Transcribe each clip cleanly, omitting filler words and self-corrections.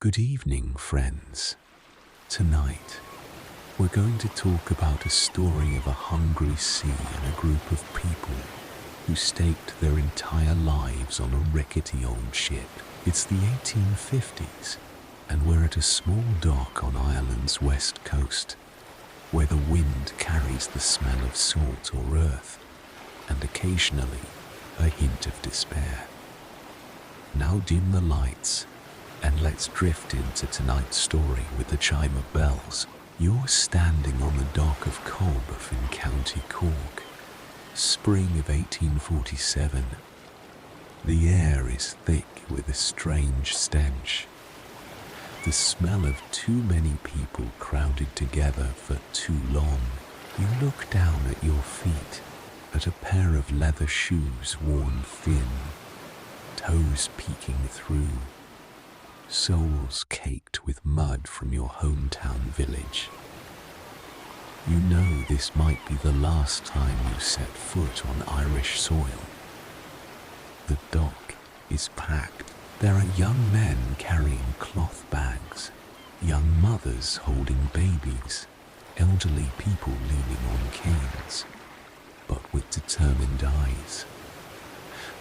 Good evening, friends. Tonight, we're going to talk about a story of a hungry sea and a group of people who staked their entire lives on a rickety old ship. It's the 1850s, and we're at a small dock on Ireland's west coast, where the wind carries the smell of salt or earth, and occasionally a hint of despair. Now dim the lights, and let's drift into tonight's story with the chime of bells. You're standing on the dock of Cobh in County Cork, spring of 1847. The air is thick with a strange stench. The smell of too many people crowded together for too long. You look down at your feet, at a pair of leather shoes worn thin, toes peeking through, soles caked with mud from your hometown village. You know this might be the last time you set foot on Irish soil. The dock is packed. There are young men carrying cloth bags, young mothers holding babies, elderly people leaning on canes, but with determined eyes.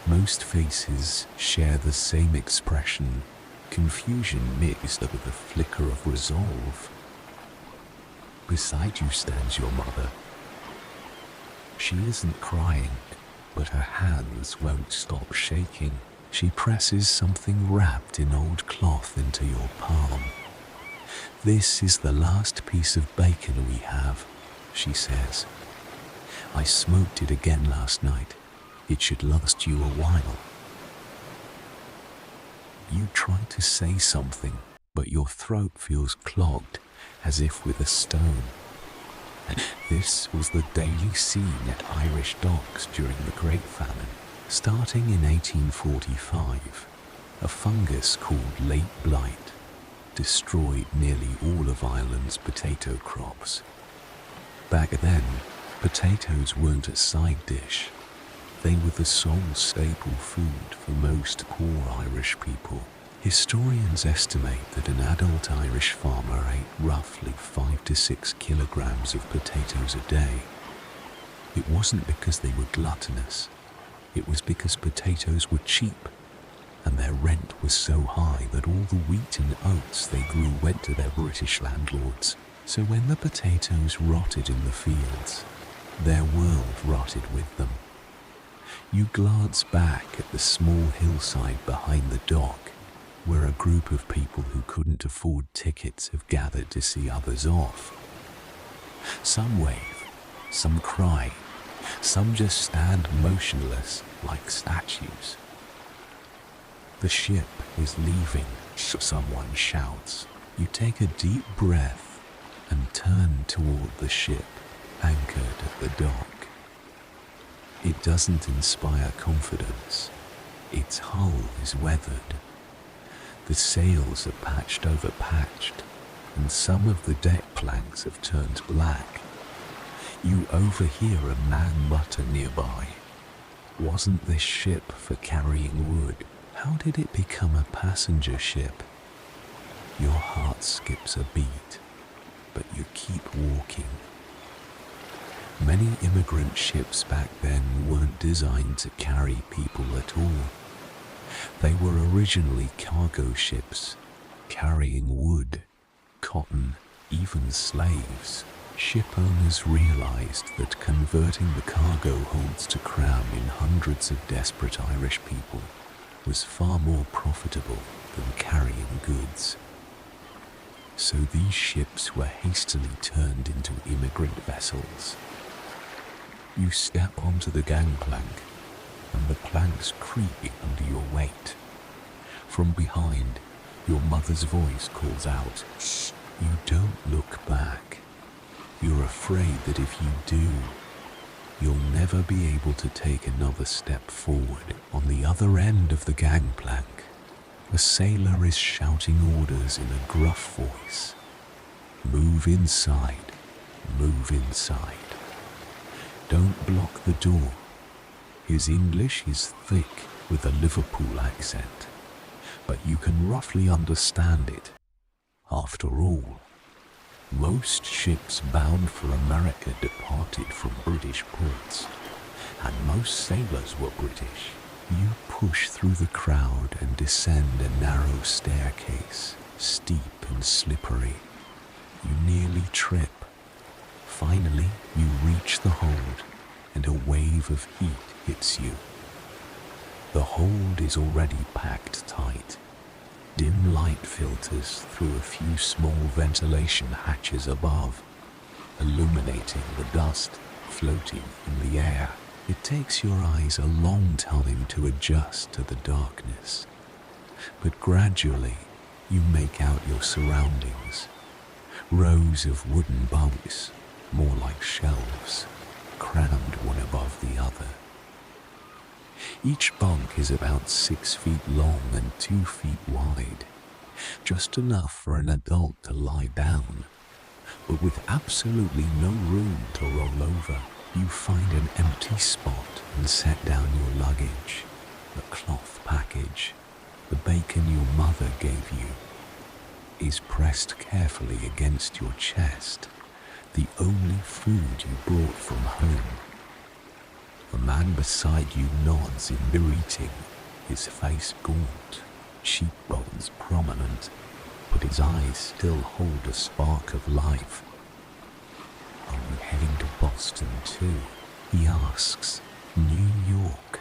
Most faces share the same expression, confusion mixed with a flicker of resolve. Beside you stands your mother. She isn't crying, but her hands won't stop shaking. She presses something wrapped in old cloth into your palm. "This is the last piece of bacon we have," she says. "I smoked it again last night. It should last you a while." You try to say something, but your throat feels clogged, as if with a stone. This was the daily scene at Irish docks during the Great Famine. Starting in 1845, a fungus called late blight destroyed nearly all of Ireland's potato crops. Back then, potatoes weren't a side dish. They were the sole staple food for most poor Irish people. Historians estimate that an adult Irish farmer ate roughly 5 to 6 kilograms of potatoes a day. It wasn't because they were gluttonous. It was because potatoes were cheap, and their rent was so high that all the wheat and oats they grew went to their British landlords. So when the potatoes rotted in the fields, their world rotted with them. You glance back at the small hillside behind the dock, where a group of people who couldn't afford tickets have gathered to see others off. Some wave, some cry, some just stand motionless like statues. The ship is leaving, someone shouts. You take a deep breath and turn toward the ship anchored at the dock. It doesn't inspire confidence. Its hull is weathered. The sails are patched over patched, and some of the deck planks have turned black. You overhear a man mutter nearby. "Wasn't this ship for carrying wood? How did it become a passenger ship?" Your heart skips a beat, but you keep walking. Many immigrant ships back then weren't designed to carry people at all. They were originally cargo ships, carrying wood, cotton, even slaves. Ship owners realized that converting the cargo holds to cram in hundreds of desperate Irish people was far more profitable than carrying goods. So these ships were hastily turned into immigrant vessels. You step onto the gangplank, and the planks creak under your weight. From behind, your mother's voice calls out, "Shh, you don't look back." You're afraid that if you do, you'll never be able to take another step forward. On the other end of the gangplank, a sailor is shouting orders in a gruff voice. "Move inside, move inside. Don't block the door." His English is thick with a Liverpool accent. but you can roughly understand it. After all, most ships bound for America departed from British ports, and most sailors were British. You push through the crowd and descend a narrow staircase, steep and slippery. You nearly trip. Finally, you reach the hold, and a wave of heat hits you. The hold is already packed tight. Dim light filters through a few small ventilation hatches above, illuminating the dust floating in the air. It takes your eyes a long time to adjust to the darkness, but gradually you make out your surroundings. Rows of wooden bunks, more like shelves, crammed one above the other. Each bunk is about 6 feet long and 2 feet wide, just enough for an adult to lie down, but with absolutely no room to roll over. You find an empty spot and set down your luggage, the cloth package, the bacon your mother gave you, is pressed carefully against your chest, the only food you brought from home. The man beside you nods in greeting, his face gaunt, cheekbones prominent, but his eyes still hold a spark of life. "Are you heading to Boston too?" he asks. "New York,"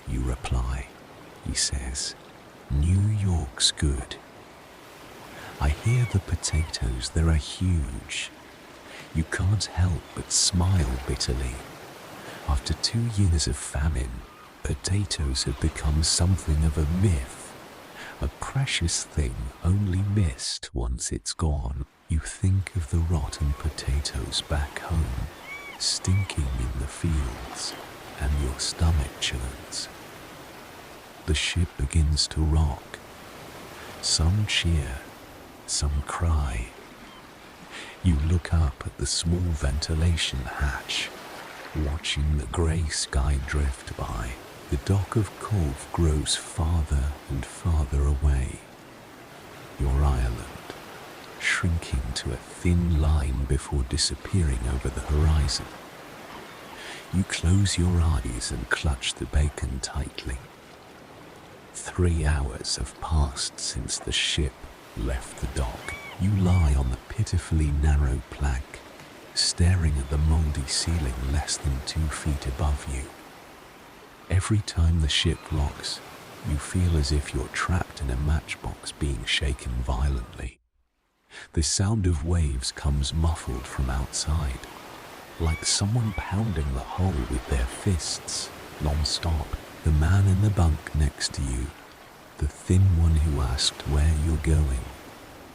you reply. He says, "New York's good." I hear the potatoes, they are huge. You can't help but smile bitterly. After 2 years of famine, potatoes have become something of a myth, a precious thing only missed once it's gone. You think of the rotten potatoes back home, stinking in the fields, and your stomach churns. The ship begins to rock. Some cheer, some cry. You look up at the small ventilation hatch, watching the grey sky drift by. The dock of Cobh grows farther and farther away. Your island, shrinking to a thin line before disappearing over the horizon. You close your eyes and clutch the bacon tightly. 3 hours have passed since the ship left the dock. You lie on the pitifully narrow plank, staring at the mouldy ceiling less than 2 feet above you. Every time the ship rocks, you feel as if you're trapped in a matchbox being shaken violently. The sound of waves comes muffled from outside, like someone pounding the hull with their fists, non-stop. The man in the bunk next to you, the thin one who asked where you're going,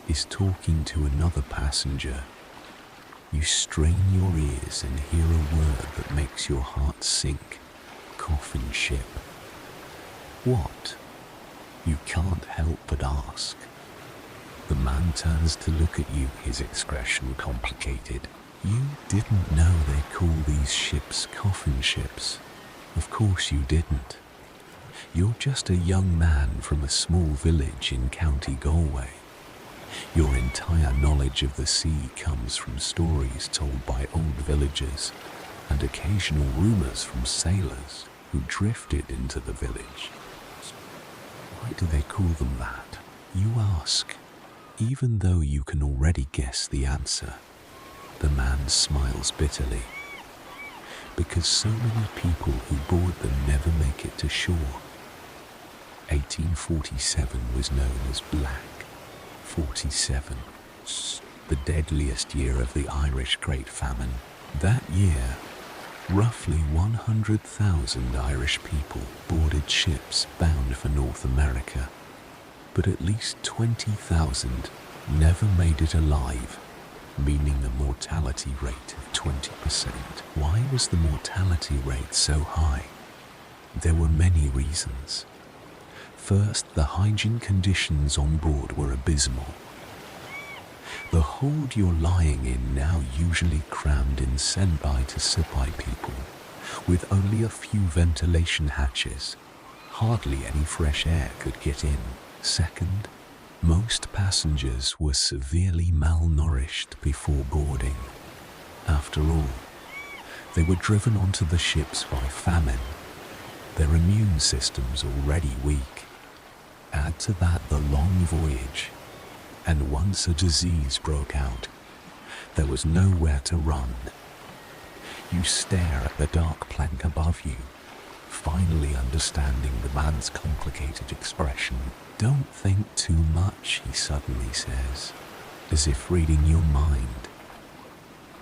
is talking to another passenger. You strain your ears and hear a word that makes your heart sink. Coffin ship. What? You can't help but ask. The man turns to look at you, his expression complicated. You didn't know they call these ships coffin ships. Of course you didn't. You're just a young man from a small village in County Galway. Your entire knowledge of the sea comes from stories told by old villagers and occasional rumors from sailors who drifted into the village. Why do they call them that? You ask, even though you can already guess the answer. The man smiles bitterly. Because so many people who board them never make it to shore. 1847 was known as Black 47, the deadliest year of the Irish Great Famine. That year, roughly 100,000 Irish people boarded ships bound for North America, but at least 20,000 never made it alive, meaning a mortality rate of 20%. Why was the mortality rate so high? There were many reasons. First, the hygiene conditions on board were abysmal. The hold you're lying in now usually crammed in senpai to sipai people, with only a few ventilation hatches. Hardly any fresh air could get in. Second, most passengers were severely malnourished before boarding. After all, they were driven onto the ships by famine, their immune systems already weak. Add to that the long voyage, and once a disease broke out, there was nowhere to run. You stare at the dark plank above you, finally understanding the man's complicated expression. "Don't think too much," he suddenly says, as if reading your mind.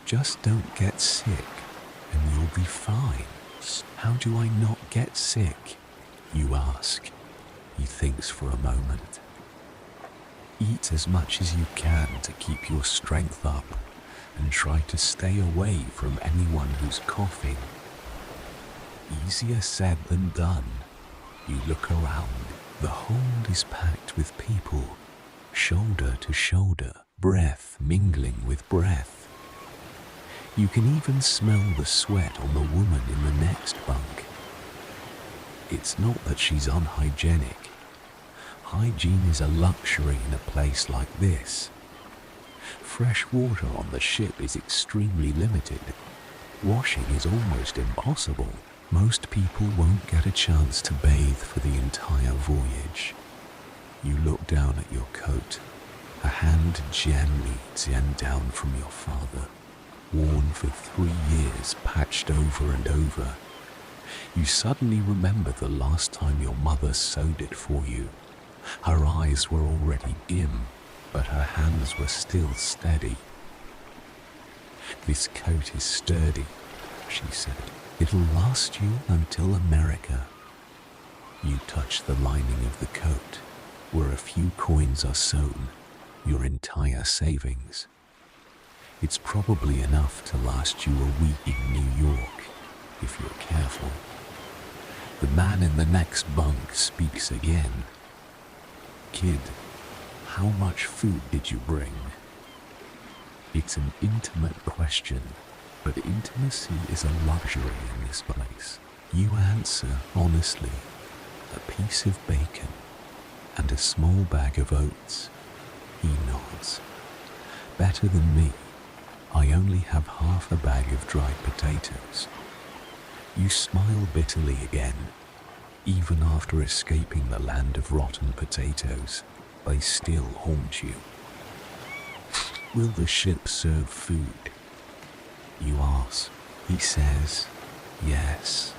"Just don't get sick, and you'll be fine." "How do I not get sick?" you ask. He thinks for a moment. "Eat as much as you can to keep your strength up, and try to stay away from anyone who's coughing." Easier said than done. You look around. The hold is packed with people, shoulder to shoulder, breath mingling with breath. You can even smell the sweat on the woman in the next bunk. It's not that she's unhygienic. Hygiene is a luxury in a place like this. Fresh water on the ship is extremely limited. Washing is almost impossible. Most people won't get a chance to bathe for the entire voyage. You look down at your coat, a hand gently down from your father, worn for 3 years, patched over and over. You suddenly remember the last time your mother sewed it for you. Her eyes were already dim, but her hands were still steady. "This coat is sturdy," she said. "It'll last you until America." You touch the lining of the coat, where a few coins are sewn, your entire savings. It's probably enough to last you a week in New York, if you're careful. The man in the next bunk speaks again. "Kid, how much food did you bring?" It's an intimate question, but intimacy is a luxury in this place. You answer honestly, "A piece of bacon and a small bag of oats." He nods. "Better than me. I only have half a bag of dried potatoes." You smile bitterly again. Even after escaping the land of rotten potatoes, they still haunt you. "Will the ship serve food?" you ask. He says, "Yes,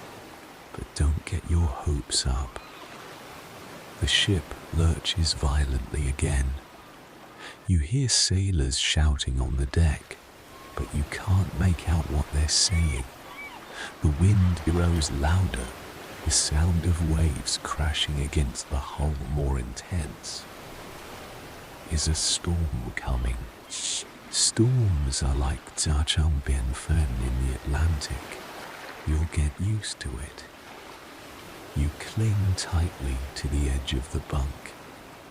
but don't get your hopes up." The ship lurches violently again. You hear sailors shouting on the deck, but you can't make out what they're saying. The wind grows louder, the sound of waves crashing against the hull more intense. Is a storm coming? Storms are like Fen in the Atlantic. You'll get used to it. You cling tightly to the edge of the bunk,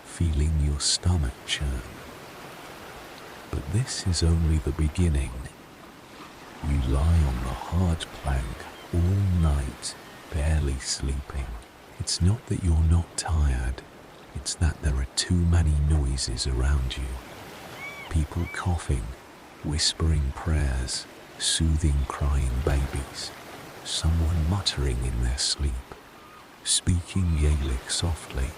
feeling your stomach churn. But this is only the beginning. You lie on the hard plank all night, barely sleeping. It's not that you're not tired, it's that there are too many noises around you. People coughing, whispering prayers, soothing crying babies, someone muttering in their sleep, speaking Gaelic softly,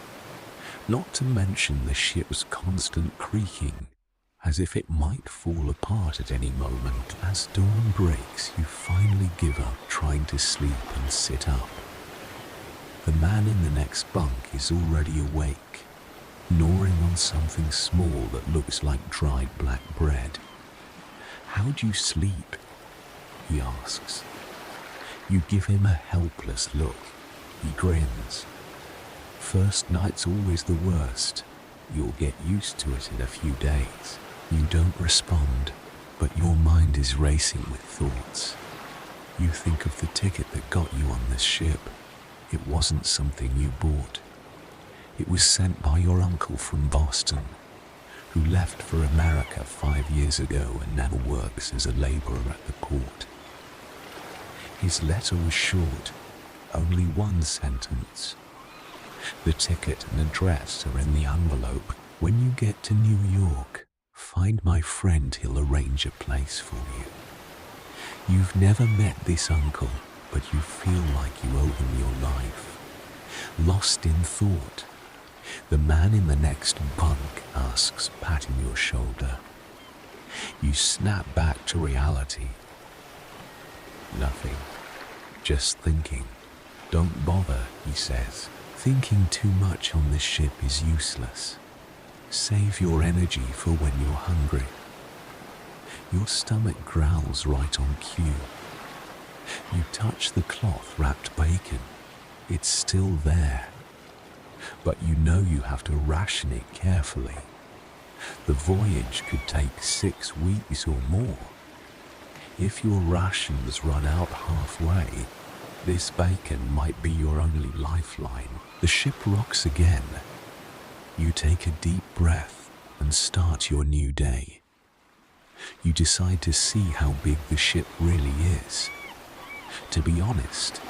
not to mention the ship's constant creaking, as if it might fall apart at any moment. As dawn breaks, you finally give up trying to sleep and sit up. The man in the next bunk is already awake, gnawing on something small that looks like dried black bread. "How do you sleep?" he asks. You give him a helpless look. He grins. "First night's always the worst. You'll get used to it in a few days." You don't respond, but your mind is racing with thoughts. You think of the ticket that got you on this ship. It wasn't something you bought. It was sent by your uncle from Boston, who left for America 5 years ago and now works as a laborer at the port. His letter was short, only one sentence. The ticket and address are in the envelope. When you get to New York, find my friend, he'll arrange a place for you. You've never met this uncle, but you feel like you owe him your life. Lost in thought, the man in the next bunk asks, patting your shoulder. You snap back to reality. Nothing. Just thinking. Don't bother, he says. Thinking too much on this ship is useless. Save your energy for when you're hungry. Your stomach growls right on cue. You touch the cloth-wrapped bacon. It's still there. But you know you have to ration it carefully. The voyage could take 6 weeks or more. If your rations run out halfway, this bacon might be your only lifeline. The ship rocks again. You take a deep breath and start your new day. You decide to see how big the ship really is. To be honest,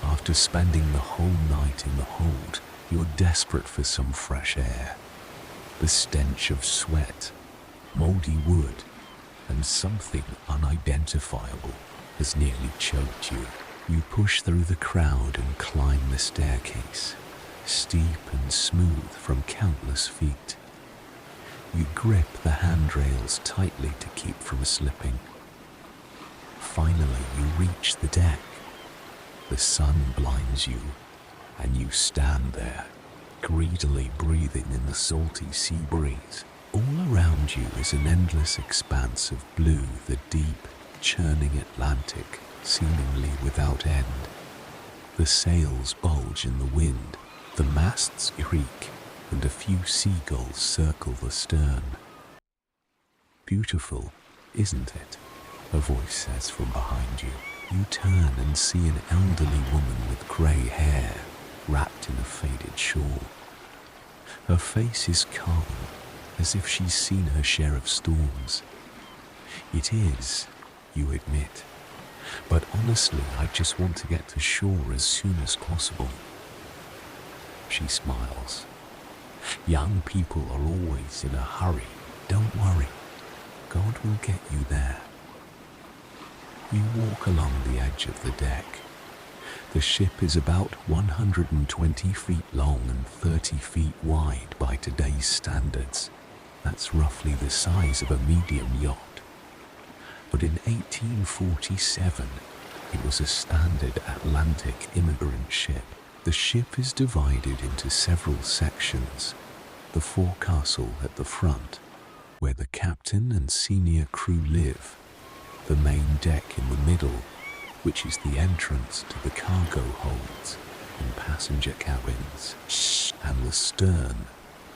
after spending the whole night in the hold, you're desperate for some fresh air. The stench of sweat, moldy wood, and something unidentifiable has nearly choked you. You push through the crowd and climb the staircase, steep and smooth from countless feet. You grip the handrails tightly to keep from slipping. Finally, you reach the deck. The sun blinds you, and you stand there, greedily breathing in the salty sea breeze. All around you is an endless expanse of blue, the deep, churning Atlantic, seemingly without end. The sails bulge in the wind, the masts creak, and a few seagulls circle the stern. Beautiful, isn't it? A voice says from behind you. You turn and see an elderly woman with grey hair, wrapped in a faded shawl. Her face is calm, as if she's seen her share of storms. It is, you admit. But honestly, I just want to get to shore as soon as possible. She smiles. Young people are always in a hurry. Don't worry. God will get you there. You walk along the edge of the deck. The ship is about 120 feet long and 30 feet wide by today's standards. That's roughly the size of a medium yacht. But in 1847, it was a standard Atlantic immigrant ship. The ship is divided into several sections. The forecastle at the front, where the captain and senior crew live. The main deck in the middle, which is the entrance to the cargo holds and passenger cabins. And the stern,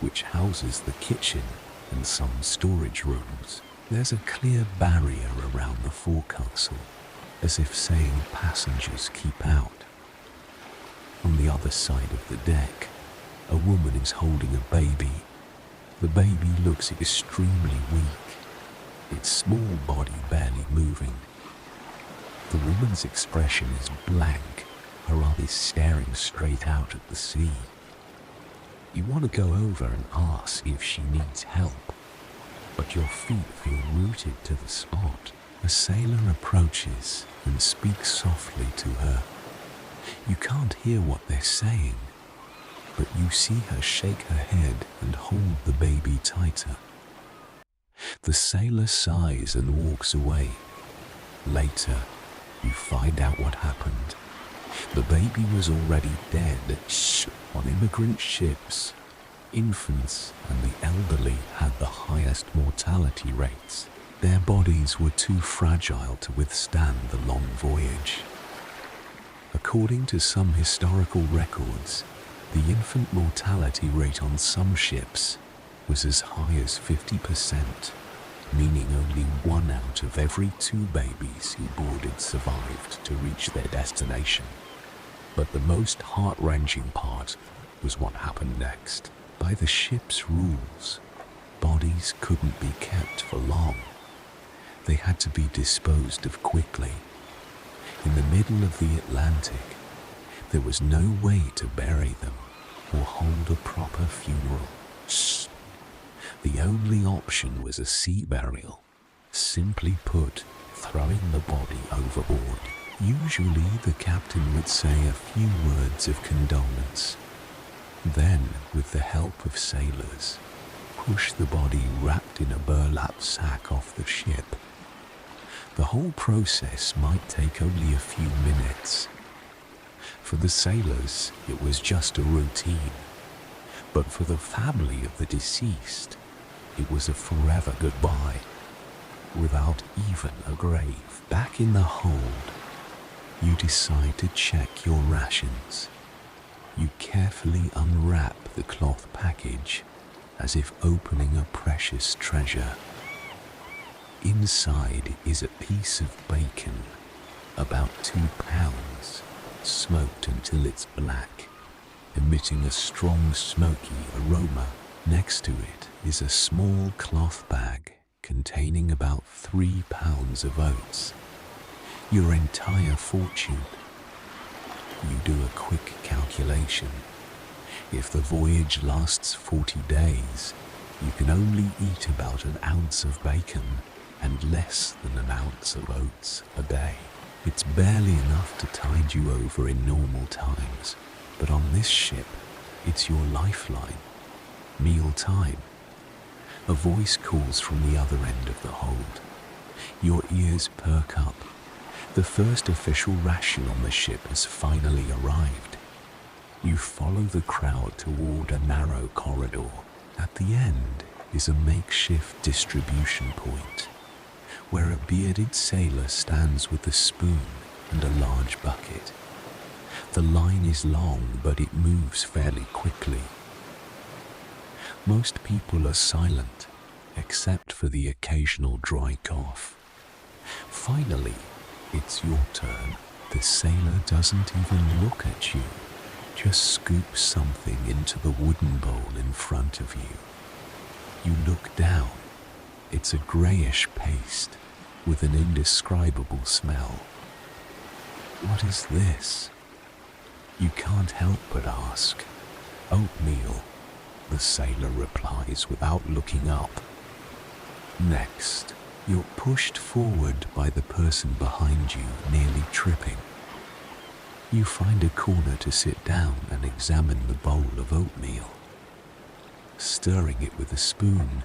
which houses the kitchen and some storage rooms. There's a clear barrier around the forecastle, as if saying passengers keep out. On the other side of the deck, a woman is holding a baby. The baby looks extremely weak, its small body barely moving. The woman's expression is blank, her eyes staring straight out at the sea. You want to go over and ask if she needs help, but your feet feel rooted to the spot. A sailor approaches and speaks softly to her. You can't hear what they're saying, but you see her shake her head and hold the baby tighter. The sailor sighs and walks away. Later, you find out what happened. The baby was already dead. On immigrant ships, infants and the elderly had the highest mortality rates. Their bodies were too fragile to withstand the long voyage. According to some historical records, the infant mortality rate on some ships was as high as 50%, meaning only 1 out of every 2 babies who boarded survived to reach their destination. But the most heart-wrenching part was what happened next. By the ship's rules, bodies couldn't be kept for long. They had to be disposed of quickly. In the middle of the Atlantic, there was no way to bury them, or hold a proper funeral. The only option was a sea burial. Simply put, throwing the body overboard. Usually the captain would say a few words of condolence. Then, with the help of sailors, push the body wrapped in a burlap sack off the ship. The whole process might take only a few minutes. For the sailors, it was just a routine. But for the family of the deceased, it was a forever goodbye. Without even a grave. Back in the hold, you decide to check your rations. You carefully unwrap the cloth package as if opening a precious treasure. Inside is a piece of bacon, about 2 pounds, smoked until it's black, emitting a strong smoky aroma. Next to it is a small cloth bag containing about 3 pounds of oats. Your entire fortune. You do a quick calculation. If the voyage lasts 40 days, you can only eat about an ounce of bacon and less than an ounce of oats a day. It's barely enough to tide you over in normal times, but on this ship, it's your lifeline. Meal time. A voice calls from the other end of the hold. Your ears perk up. The first official ration on the ship has finally arrived. You follow the crowd toward a narrow corridor. At the end is a makeshift distribution point, where a bearded sailor stands with a spoon and a large bucket. The line is long, but it moves fairly quickly. Most people are silent, except for the occasional dry cough. Finally, it's your turn. The sailor doesn't even look at you, just scoops something into the wooden bowl in front of you. You look down. It's a greyish paste with an indescribable smell. What is this? You can't help but ask. Oatmeal, the sailor replies without looking up. Next, you're pushed forward by the person behind you, nearly tripping. You find a corner to sit down and examine the bowl of oatmeal. Stirring it with a spoon,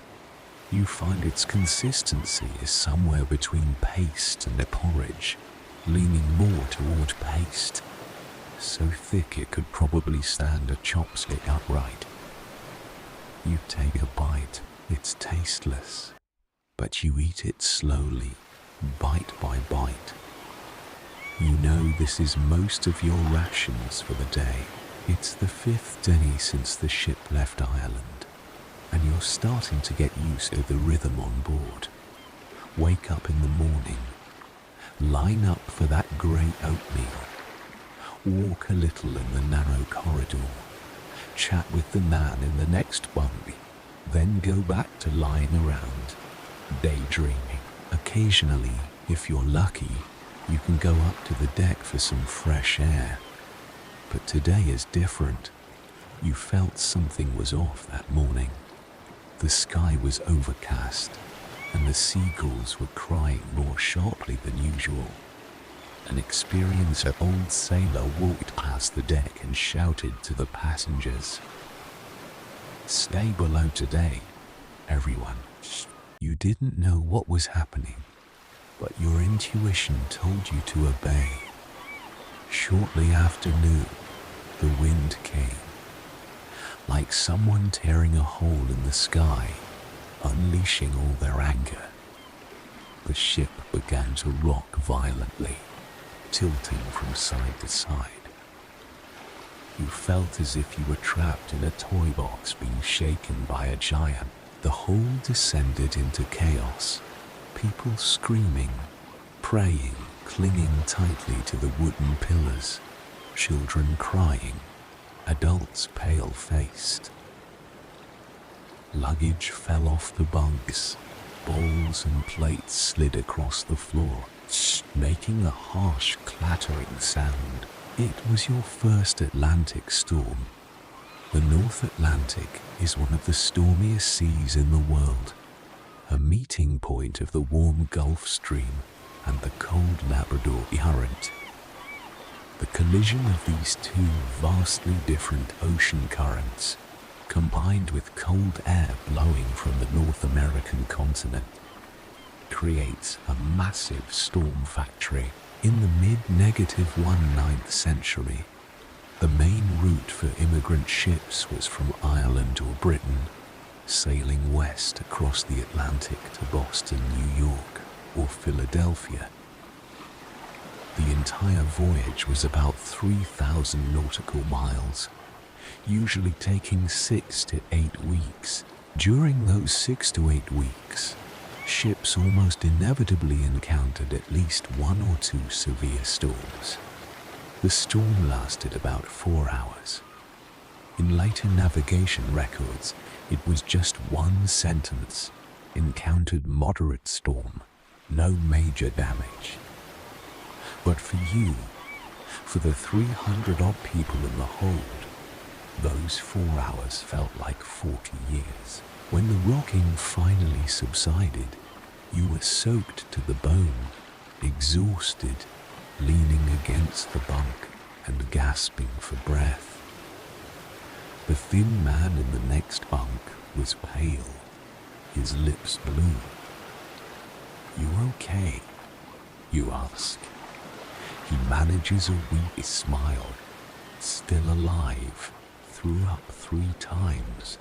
you find its consistency is somewhere between paste and a porridge, leaning more toward paste, so thick it could probably stand a chopstick upright. You take a bite. It's tasteless, but you eat it slowly, bite by bite. You know this is most of your rations for the day. It's the 5th day since the ship left Ireland, and you're starting to get used to the rhythm on board. Wake up in the morning, line up for that grey oatmeal, walk a little in the narrow corridor, chat with the man in the next bunk, then go back to lying around, daydreaming. Occasionally, if you're lucky, you can go up to the deck for some fresh air. But today is different. You felt something was off that morning. The sky was overcast, and the seagulls were crying more sharply than usual. An experienced old sailor walked past the deck and shouted to the passengers, "Stay below today, everyone." You didn't know what was happening, but your intuition told you to obey. Shortly after noon, the wind came, like someone tearing a hole in the sky, unleashing all their anger. The ship began to rock violently, tilting from side to side. You felt as if you were trapped in a toy box being shaken by a giant. The hold descended into chaos, people screaming, praying, clinging tightly to the wooden pillars, children crying, adults pale-faced. Luggage fell off the bunks, bowls and plates slid across the floor, making a harsh clattering sound. It was your first Atlantic storm. The North Atlantic is one of the stormiest seas in the world, a meeting point of the warm Gulf Stream and the cold Labrador Current. The collision of these two vastly different ocean currents, combined with cold air blowing from the North American continent, creates a massive storm factory. In the mid-19th century, the main route for immigrant ships was from Ireland or Britain, sailing west across the Atlantic to Boston, New York, or Philadelphia. The entire voyage was about 3,000 nautical miles, usually taking 6 to 8 weeks. During those 6 to 8 weeks, ships almost inevitably encountered at least 1 or 2 severe storms. The storm lasted about 4 hours. In later navigation records, it was just one sentence: encountered moderate storm, no major damage. But for you, for the 300-odd people in the hold, those 4 hours felt like 40 years. When the rocking finally subsided, you were soaked to the bone, exhausted, leaning against the bunk and gasping for breath. The thin man in the next bunk was pale, his lips blue. "You okay?" you ask. He manages a weak smile. "Still alive. Threw up 3 times,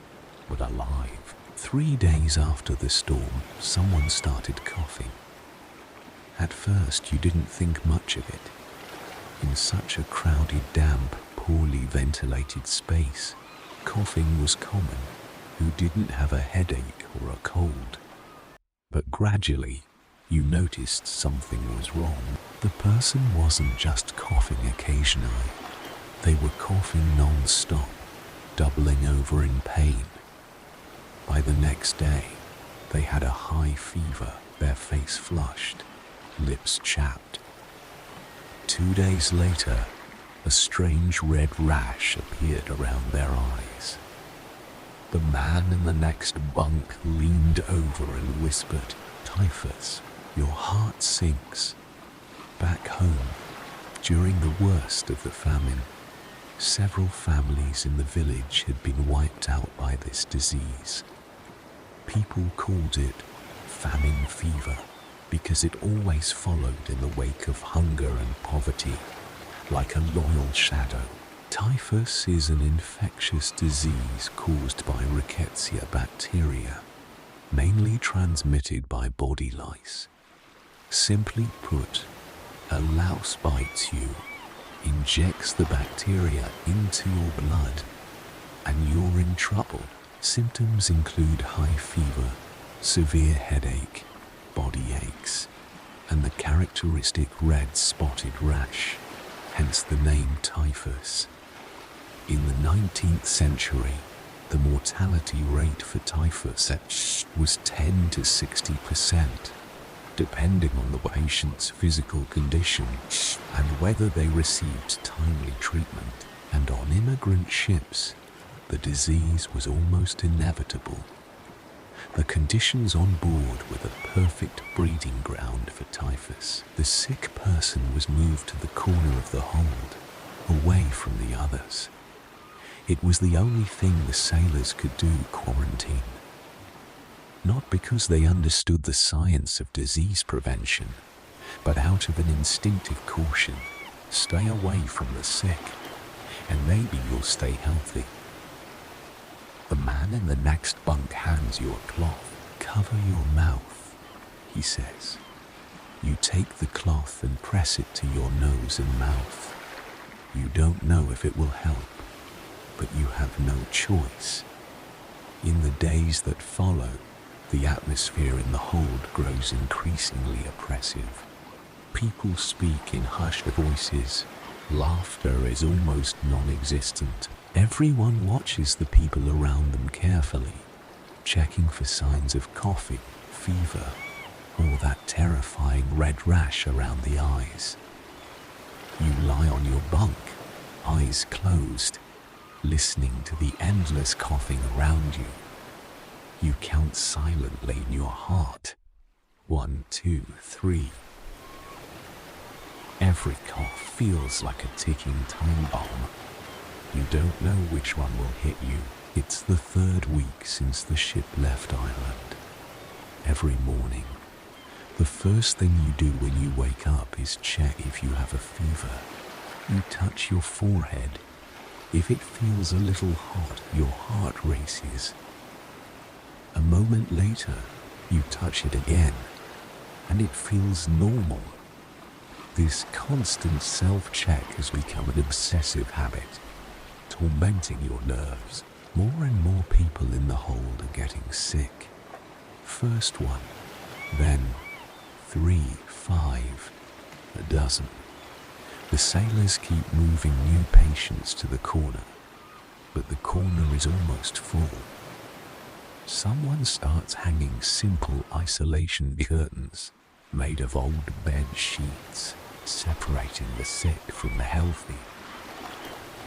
but alive." 3 days after the storm, someone started coughing. At first, you didn't think much of it. In such a crowded, damp, poorly ventilated space, coughing was common. Who didn't have a headache or a cold? But gradually, you noticed something was wrong. The person wasn't just coughing occasionally. They were coughing non-stop, doubling over in pain. By the next day, they had a high fever, their face flushed, lips chapped. 2 days later, a strange red rash appeared around their eyes. The man in the next bunk leaned over and whispered, "Typhus, your heart sinks." Back home, during the worst of the famine, several families in the village had been wiped out by this disease. People called it famine fever because it always followed in the wake of hunger and poverty, like a loyal shadow. Typhus is an infectious disease caused by rickety bacteria, mainly transmitted by body lice. Simply put, a louse bites you, injects the bacteria into your blood, and you're in trouble. Symptoms include high fever, severe headache, body aches, and the characteristic red spotted rash, hence the name typhus. In the 19th century, the mortality rate for typhus was 10 to 60%, depending on the patient's physical condition and whether they received timely treatment. And on immigrant ships, the disease was almost inevitable. The conditions on board were the perfect breeding ground for typhus. The sick person was moved to the corner of the hold, away from the others. It was the only thing the sailors could do, quarantine. Not because they understood the science of disease prevention, but out of an instinctive caution. Stay away from the sick, and maybe you'll stay healthy. The man in the next bunk hands you a cloth. "Cover your mouth," he says. You take the cloth and press it to your nose and mouth. You don't know if it will help, but you have no choice. In the days that follow, the atmosphere in the hold grows increasingly oppressive. People speak in hushed voices. Laughter is almost non-existent. Everyone watches the people around them carefully, checking for signs of coughing, fever, or that terrifying red rash around the eyes. You lie on your bunk, eyes closed, listening to the endless coughing around you. You count silently in your heart. 1, 2, 3. Every cough feels like a ticking time bomb. You don't know which one will hit you. It's the 3rd week since the ship left Ireland. Every morning, the first thing you do when you wake up is check if you have a fever. You touch your forehead. If it feels a little hot, your heart races. A moment later, you touch it again, and it feels normal. This constant self-check has become an obsessive habit, tormenting your nerves. More and more people in the hold are getting sick. First one, then 3, 5, a dozen. The sailors keep moving new patients to the corner, but the corner is almost full. Someone starts hanging simple isolation curtains made of old bed sheets, separating the sick from the healthy.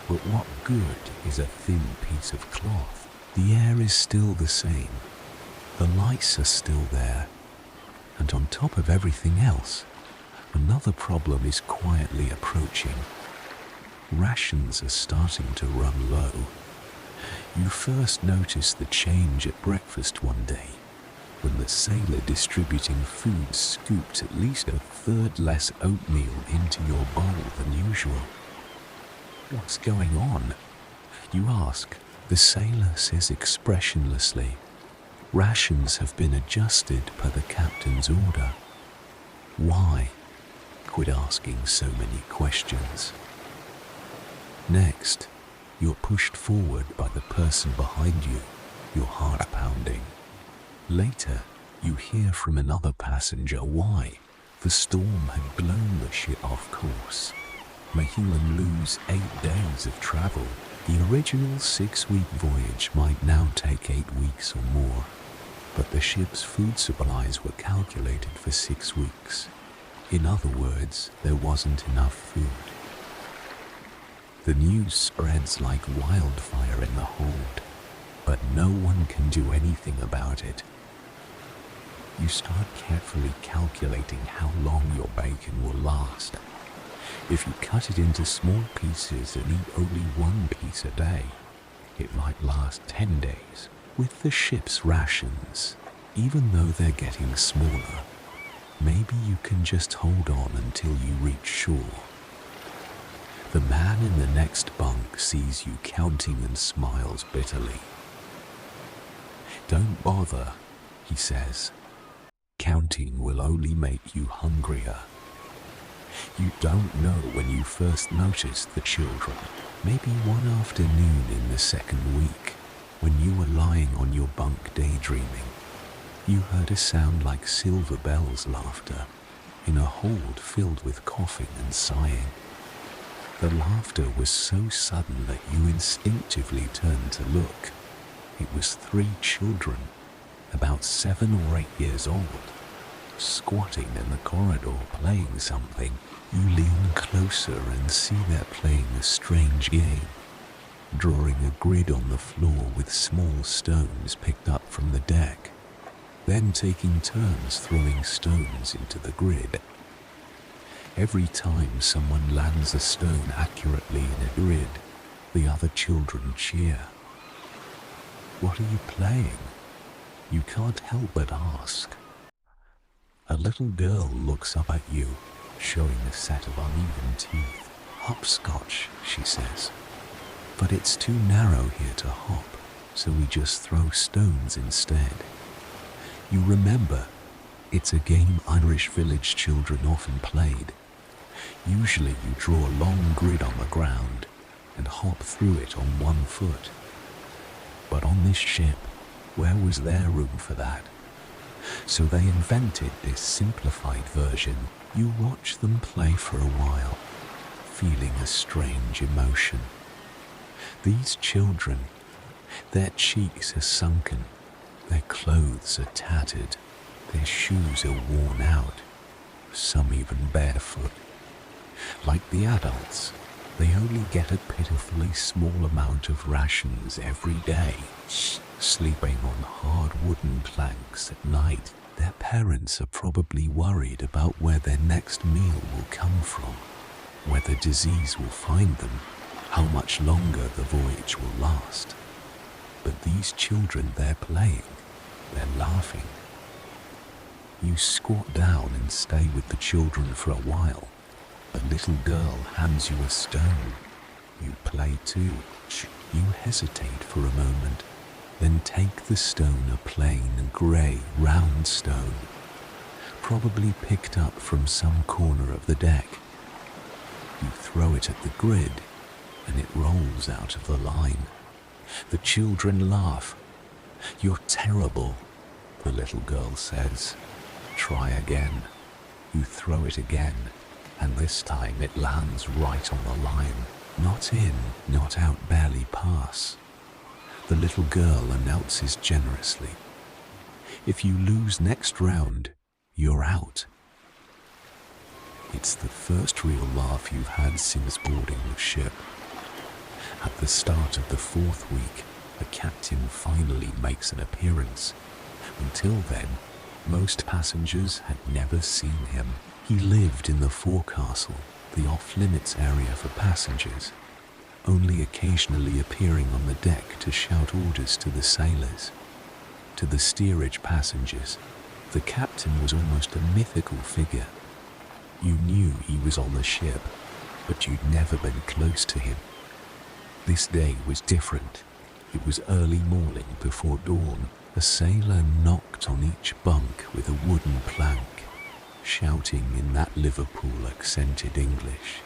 But what good is a thin piece of cloth? The air is still the same. The lice are still there. And on top of everything else, another problem is quietly approaching. Rations are starting to run low. You first notice the change at breakfast one day, when the sailor distributing food scooped at least a 1/3 less oatmeal into your bowl than usual. What's going on? You ask. The sailor says expressionlessly, rations have been adjusted per the captain's order. Why? Quit asking so many questions. Next, you're pushed forward by the person behind you, your heart pounding. Later, you hear from another passenger why the storm had blown the ship off course, making them lose 8 days of travel. The original 6-week voyage might now take 8 weeks or more, but the ship's food supplies were calculated for 6 weeks. In other words, there wasn't enough food. The news spreads like wildfire in the hold, but no one can do anything about it. You start carefully calculating how long your bacon will last. If you cut it into small pieces and eat only 1 piece a day, it might last 10 days. With the ship's rations, even though they're getting smaller, maybe you can just hold on until you reach shore. The man in the next bunk sees you counting and smiles bitterly. Don't bother, he says. Counting will only make you hungrier. You don't know when you first noticed the children. Maybe one afternoon in the 2nd week, when you were lying on your bunk daydreaming, you heard a sound like silver bells laughter in a hold filled with coughing and sighing. The laughter was so sudden that you instinctively turned to look. It was 3 children, about 7 or 8 years old, squatting in the corridor playing something. You lean closer and see they're playing a strange game, drawing a grid on the floor with small stones picked up from the deck, then taking turns throwing stones into the grid. Every time someone lands a stone accurately in a grid, the other children cheer. What are you playing? You can't help but ask. A little girl looks up at you, showing a set of uneven teeth. Hopscotch, she says. But it's too narrow here to hop, so we just throw stones instead. You remember, it's a game Irish village children often played. Usually you draw a long grid on the ground and hop through it on 1 foot. But on this ship, where was there room for that? So they invented this simplified version. You watch them play for a while, feeling a strange emotion. These children, their cheeks are sunken, their clothes are tattered, their shoes are worn out, some even barefoot. Like the adults, They only get a pitifully small amount of rations every day, sleeping on hard wooden planks at night. Their parents are probably worried about where their next meal will come from, whether disease will find them, how much longer the voyage will last. But these children, they're playing, they're laughing. You squat down and stay with the children for a while. A little girl hands you a stone. You play too. You hesitate for a moment, then take the stone, a plain, grey, round stone, probably picked up from some corner of the deck. You throw it at the grid, and it rolls out of the line. The children laugh. "You're terrible," the little girl says. "Try again." You throw it again, and this time it lands right on the line. Not in, not out, barely pass. The little girl announces generously, "If you lose next round, you're out." It's the first real laugh you've had since boarding the ship. At the start of the 4th week, the captain finally makes an appearance. Until then, most passengers had never seen him. He lived in the forecastle, the off-limits area for passengers, only occasionally appearing on the deck to shout orders to the sailors. To the steerage passengers, the captain was almost a mythical figure. You knew he was on the ship, but you'd never been close to him. This day was different. It was early morning before dawn. A sailor knocked on each bunk with a wooden plank, shouting in that Liverpool-accented English.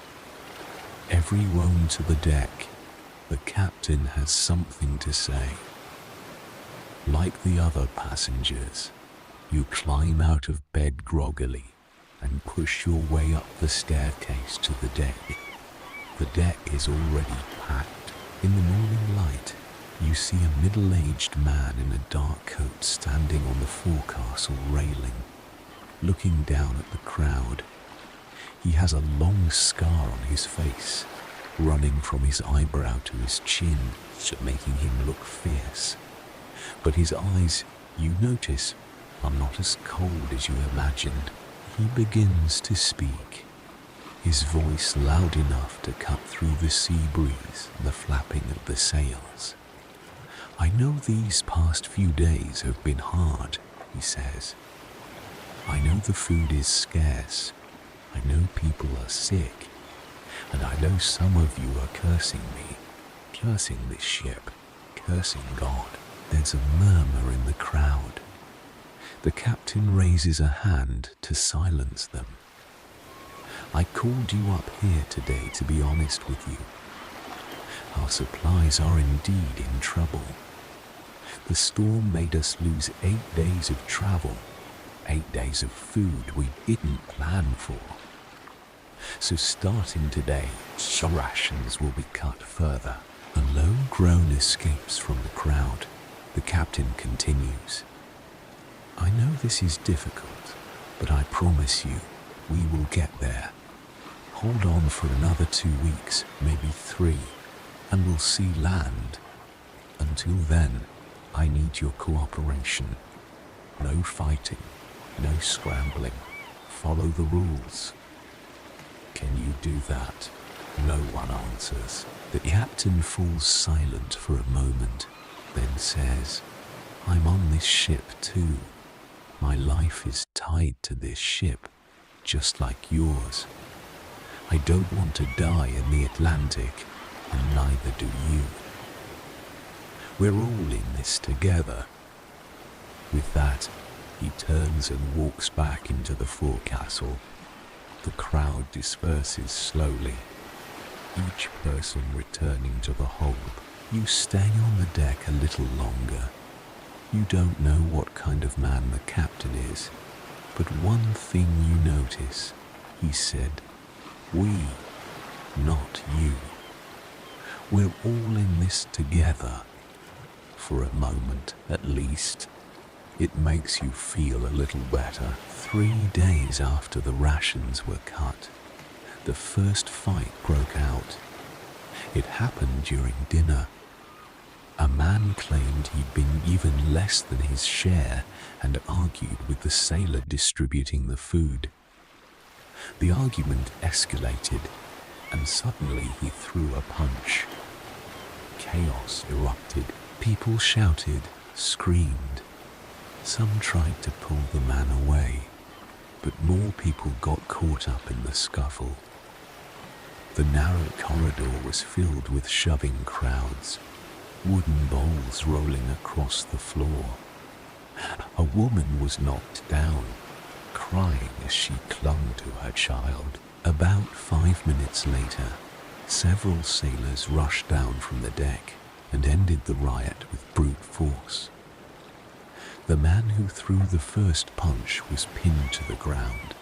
"Everyone to the deck. The captain has something to say." Like the other passengers, you climb out of bed groggily and push your way up the staircase to the deck. The deck is already packed. In the morning light, you see a middle-aged man in a dark coat standing on the forecastle railing, looking down at the crowd. He has a long scar on his face, running from his eyebrow to his chin, making him look fierce. But his eyes, you notice, are not as cold as you imagined. He begins to speak, his voice loud enough to cut through the sea breeze and the flapping of the sails. "I know these past few days have been hard," he says. "I know the food is scarce. I know people are sick. And I know some of you are cursing me, cursing this ship, cursing God." There's a murmur in the crowd. The captain raises a hand to silence them. "I called you up here today to be honest with you. Our supplies are indeed in trouble. The storm made us lose 8 days of travel, 8 days of food we didn't plan for. So starting today, rations will be cut further." A low groan escapes from the crowd. The captain continues, "I know this is difficult, but I promise you, we will get there. Hold on for another 2 weeks, maybe 3, and we'll see land. Until then, I need your cooperation. No fighting, no scrambling. Follow the rules." "Can you do that?" No one answers. The captain falls silent for a moment, then says, "I'm on this ship too. My life is tied to this ship, just like yours. I don't want to die in the Atlantic, and neither do you. We're all in this together." With that, he turns and walks back into the forecastle. The crowd disperses slowly, each person returning to the hold. You stay on the deck a little longer. You don't know what kind of man the captain is, but one thing you notice, he said, "We, not you. We're all in this together." For a moment, at least, it makes you feel a little better. 3 days after the rations were cut, the first fight broke out. It happened during dinner. A man claimed he'd been given less than his share and argued with the sailor distributing the food. The argument escalated, and suddenly he threw a punch. Chaos erupted. People shouted, screamed. Some tried to pull the man away, but more people got caught up in the scuffle. The narrow corridor was filled with shoving crowds, wooden bowls rolling across the floor. A woman was knocked down, crying as she clung to her child. About 5 minutes later, several sailors rushed down from the deck and ended the riot with brute force. The man who threw the first punch was pinned to the ground,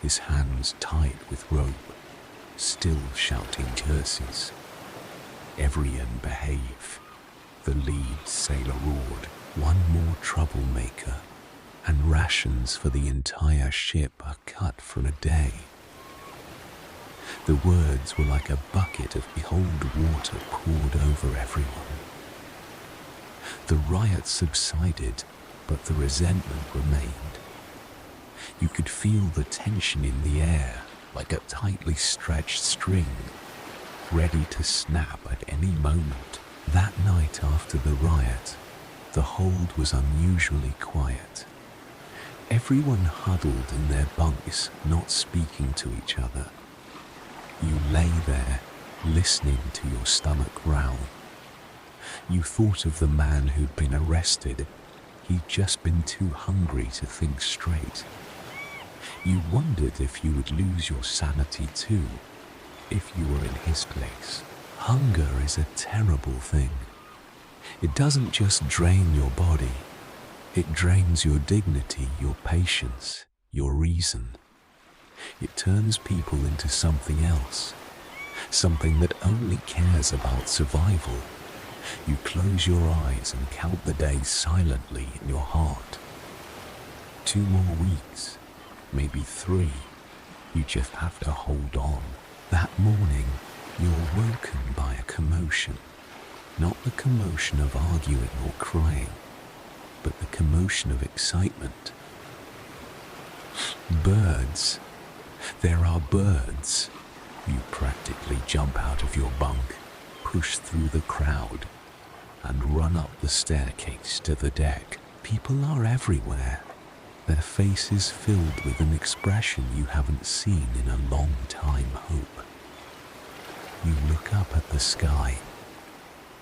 his hands tied with rope, still shouting curses. "Everyone behave," the lead sailor roared. "One more troublemaker, and rations for the entire ship are cut for a day." The words were like a bucket of cold water poured over everyone. The riot subsided, but the resentment remained. You could feel the tension in the air, like a tightly stretched string, ready to snap at any moment. That night after the riot, the hold was unusually quiet. Everyone huddled in their bunks, not speaking to each other. You lay there, listening to your stomach growl. You thought of the man who'd been arrested. He'd just been too hungry to think straight. You wondered if you would lose your sanity too, if you were in his place. Hunger is a terrible thing. It doesn't just drain your body. It drains your dignity, your patience, your reason. It turns people into something else, something that only cares about survival. You close your eyes and count the days silently in your heart. 2 more weeks, maybe 3. You just have to hold on. That morning, you're woken by a commotion. Not the commotion of arguing or crying, but the commotion of excitement. Birds. There are birds. You practically jump out of your bunk, push through the crowd, and run up the staircase to the deck. People are everywhere, their faces filled with an expression you haven't seen in a long time. Hope. You look up at the sky.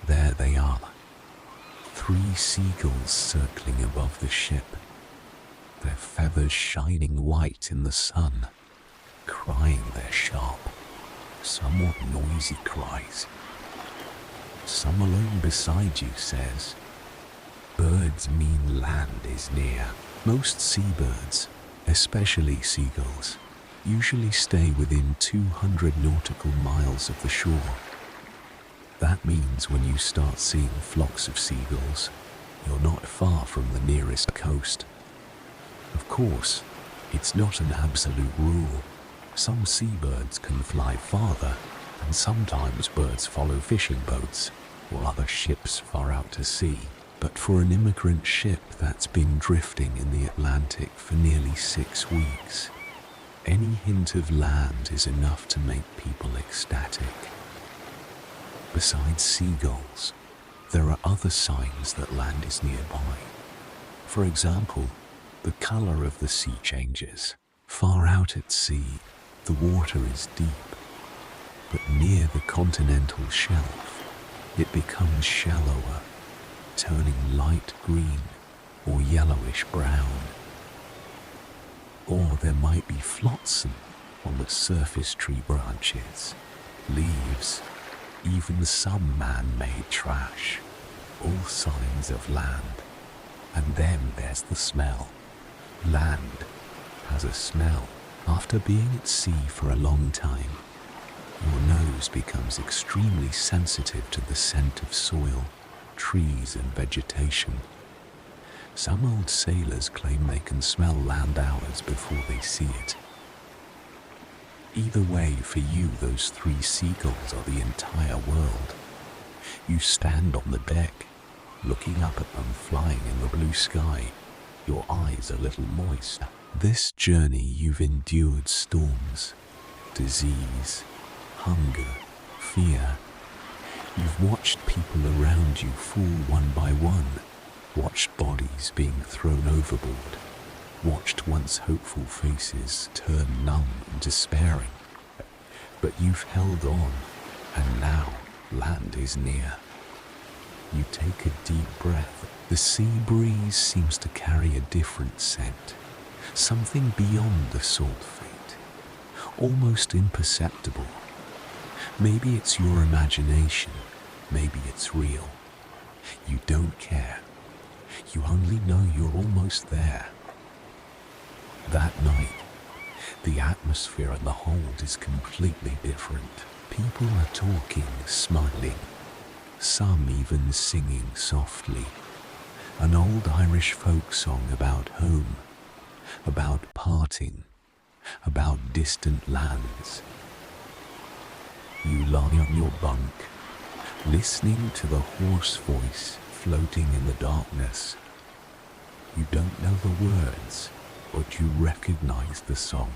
There they are. 3 seagulls circling above the ship, their feathers shining white in the sun, crying their sharp, somewhat noisy cries. Some alone beside you says, "Birds mean land is near." Most seabirds, especially seagulls, usually stay within 200 nautical miles of the shore. That means when you start seeing flocks of seagulls, you're not far from the nearest coast. Of course, it's not an absolute rule. Some seabirds can fly farther, and sometimes birds follow fishing boats or other ships far out to sea. But for an immigrant ship that's been drifting in the Atlantic for nearly 6 weeks, any hint of land is enough to make people ecstatic. Besides seagulls, there are other signs that land is nearby. For example, the color of the sea changes. Far out at sea, the water is deep, but near the continental shelf, it becomes shallower, turning light green or yellowish brown. Or there might be flotsam on the surface tree branches, leaves, even some man-made trash, all signs of land. And then there's the smell. Land has a smell. After being at sea for a long time, your nose becomes extremely sensitive to the scent of soil, trees and vegetation. Some old sailors claim they can smell land hours before they see it. Either way, for you, those 3 seagulls are the entire world. You stand on the deck, looking up at them flying in the blue sky, your eyes a little moist. This journey you've endured storms, disease, hunger, fear. You've watched people around you fall one by one, watched bodies being thrown overboard, watched once hopeful faces turn numb and despairing. But you've held on, and now land is near. You take a deep breath. The sea breeze seems to carry a different scent, something beyond the salt fate, almost imperceptible. Maybe it's your imagination, maybe it's real. You don't care. You only know you're almost there. That night, the atmosphere at the hold is completely different. People are talking, smiling, some even singing softly. An old Irish folk song about home, about parting, about distant lands. You lie on your bunk, listening to the hoarse voice floating in the darkness. You don't know the words, but you recognize the song.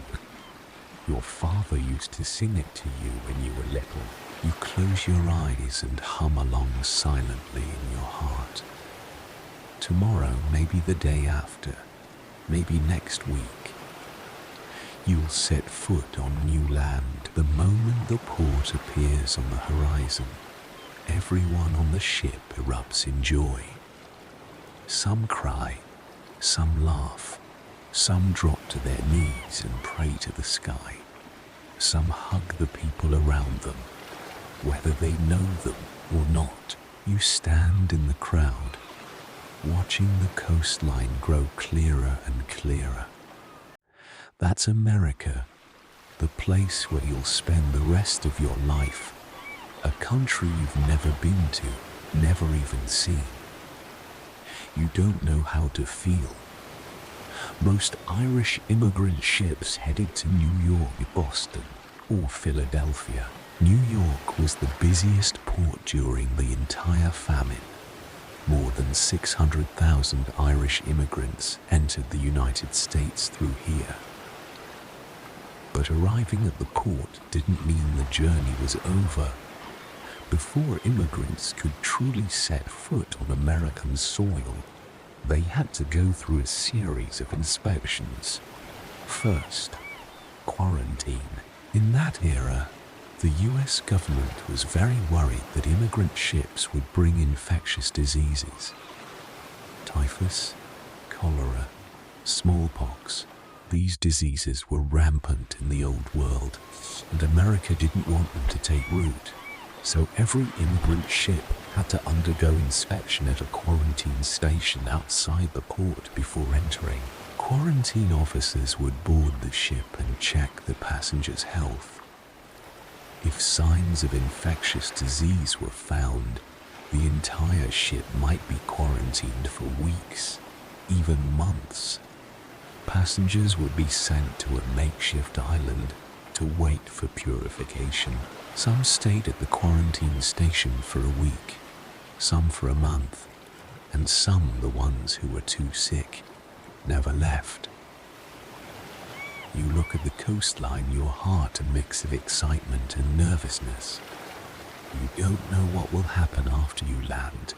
Your father used to sing it to you when you were little. You close your eyes and hum along silently in your heart. Tomorrow may be the day after, maybe next week. You'll set foot on new land the moment the port appears on the horizon. Everyone on the ship erupts in joy. Some cry, some laugh, some drop to their knees and pray to the sky. Some hug the people around them, whether they know them or not. You stand in the crowd, watching the coastline grow clearer and clearer. That's America, the place where you'll spend the rest of your life. A country you've never been to, never even seen. You don't know how to feel. Most Irish immigrant ships headed to New York, Boston, or Philadelphia. New York was the busiest port during the entire famine. More than 600,000 Irish immigrants entered the United States through here. But arriving at the port didn't mean the journey was over. Before immigrants could truly set foot on American soil, they had to go through a series of inspections. First, quarantine. In that era, the US government was very worried that immigrant ships would bring infectious diseases. Typhus, cholera, smallpox. These diseases were rampant in the old world, and America didn't want them to take root. So every immigrant ship had to undergo inspection at a quarantine station outside the port before entering. Quarantine officers would board the ship and check the passenger's health. If signs of infectious disease were found, the entire ship might be quarantined for weeks, even months. Passengers would be sent to a makeshift island to wait for purification. Some stayed at the quarantine station for a week, some for a month, and some, the ones who were too sick, never left. You look at the coastline, your heart a mix of excitement and nervousness. You don't know what will happen after you land.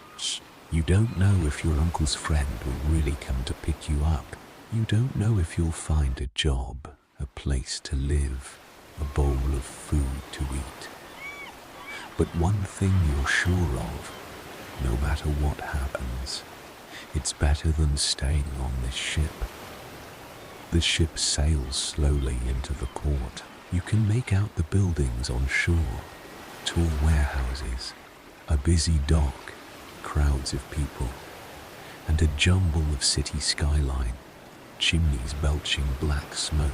You don't know if your uncle's friend will really come to pick you up. You don't know if you'll find a job, a place to live, a bowl of food to eat. But one thing you're sure of, no matter what happens, it's better than staying on this ship. The ship sails slowly into the port. You can make out the buildings on shore, tall warehouses, a busy dock, crowds of people, and a jumble of city skyline, chimneys belching black smoke,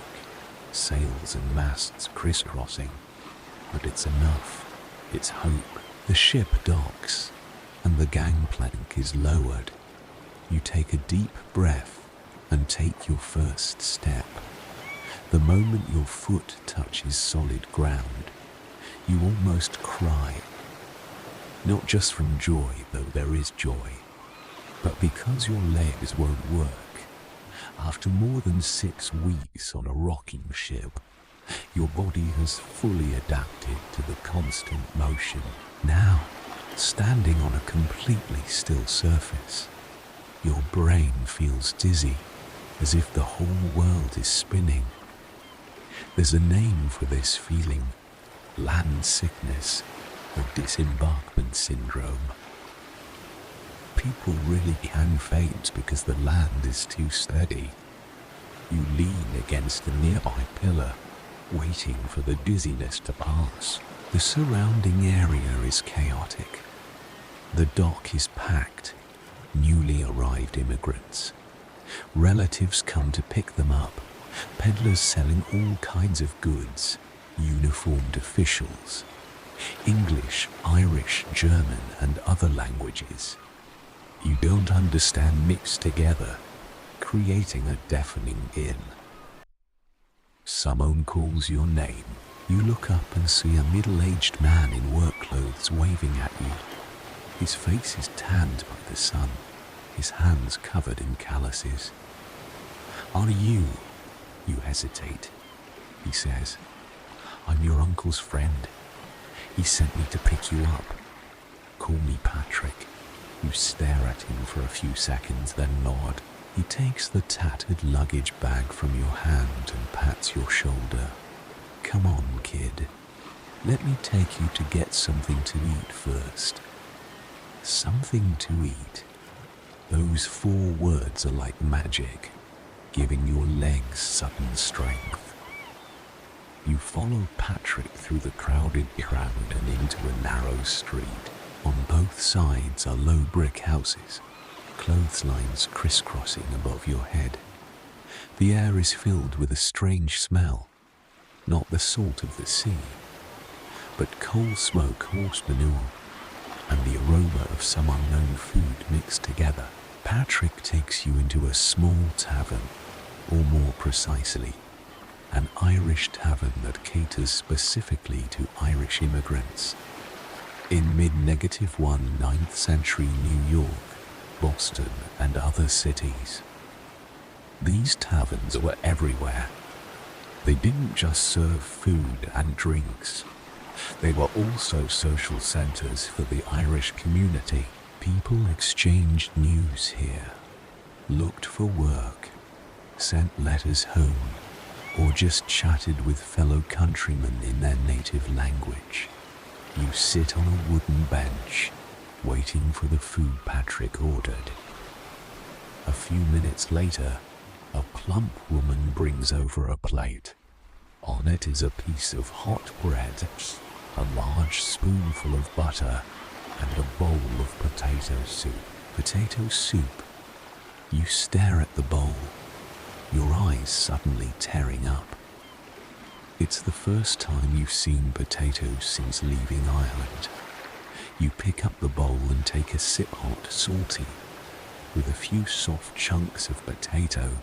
sails and masts crisscrossing. But it's enough. It's hope. The ship docks, and the gangplank is lowered. You take a deep breath and take your first step. The moment your foot touches solid ground, you almost cry. Not just from joy, though there is joy, but because your legs won't work. After more than 6 weeks on a rocking ship, your body has fully adapted to the constant motion. Now, standing on a completely still surface, your brain feels dizzy, as if the whole world is spinning. There's a name for this feeling: land sickness or disembarkment syndrome. People really can faint because the land is too steady. You lean against a nearby pillar, waiting for the dizziness to pass. The surrounding area is chaotic. The dock is packed. Newly arrived immigrants. Relatives come to pick them up. Peddlers selling all kinds of goods. Uniformed officials. English, Irish, German, and other languages. You don't understand mixed together, creating a deafening din. Someone calls your name. You look up and see a middle-aged man in work clothes waving at you. His face is tanned by the sun, his hands covered in calluses. "Are you?" You hesitate. He says, "I'm your uncle's friend. He sent me to pick you up. Call me Patrick." You stare at him for a few seconds, then nod. He takes the tattered luggage bag from your hand and pats your shoulder. "Come on, kid. Let me take you to get something to eat first." Something to eat. Those 4 words are like magic, giving your legs sudden strength. You follow Patrick through the crowded crowd and into a narrow street. On both sides are low brick houses, clotheslines crisscrossing above your head. The air is filled with a strange smell, not the salt of the sea, but coal smoke, horse manure, and the aroma of some unknown food mixed together. Patrick takes you into a small tavern, or more precisely, an Irish tavern that caters specifically to Irish immigrants. In mid-1 9th century New York, Boston, and other cities, these taverns were everywhere. They didn't just serve food and drinks. They were also social centers for the Irish community. People exchanged news here, looked for work, sent letters home, or just chatted with fellow countrymen in their native language. You sit on a wooden bench, waiting for the food Patrick ordered. A few minutes later, a plump woman brings over a plate. On it is a piece of hot bread, a large spoonful of butter, and a bowl of potato soup. Potato soup. You stare at the bowl, your eyes suddenly tearing up. It's the first time you've seen potatoes since leaving Ireland. You pick up the bowl and take a sip. Hot, salty, with a few soft chunks of potato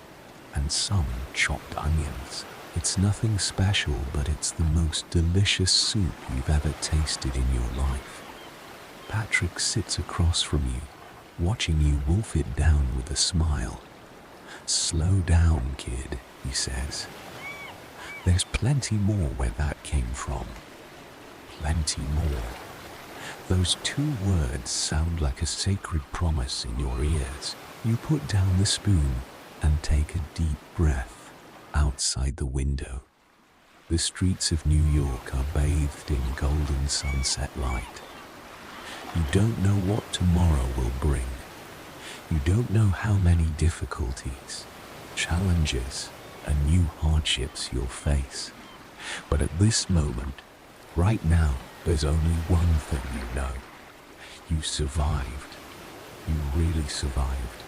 and some chopped onions. It's nothing special, but it's the most delicious soup you've ever tasted in your life. Patrick sits across from you, watching you wolf it down with a smile. "Slow down, kid," he says. "There's plenty more where that came from. Plenty more." Those 2 words sound like a sacred promise in your ears. You put down the spoon and take a deep breath. Outside the window, the streets of New York are bathed in golden sunset light. You don't know what tomorrow will bring. You don't know how many difficulties, challenges, and new hardships you'll face. But at this moment, right now, there's only one thing you know. You survived. You really survived.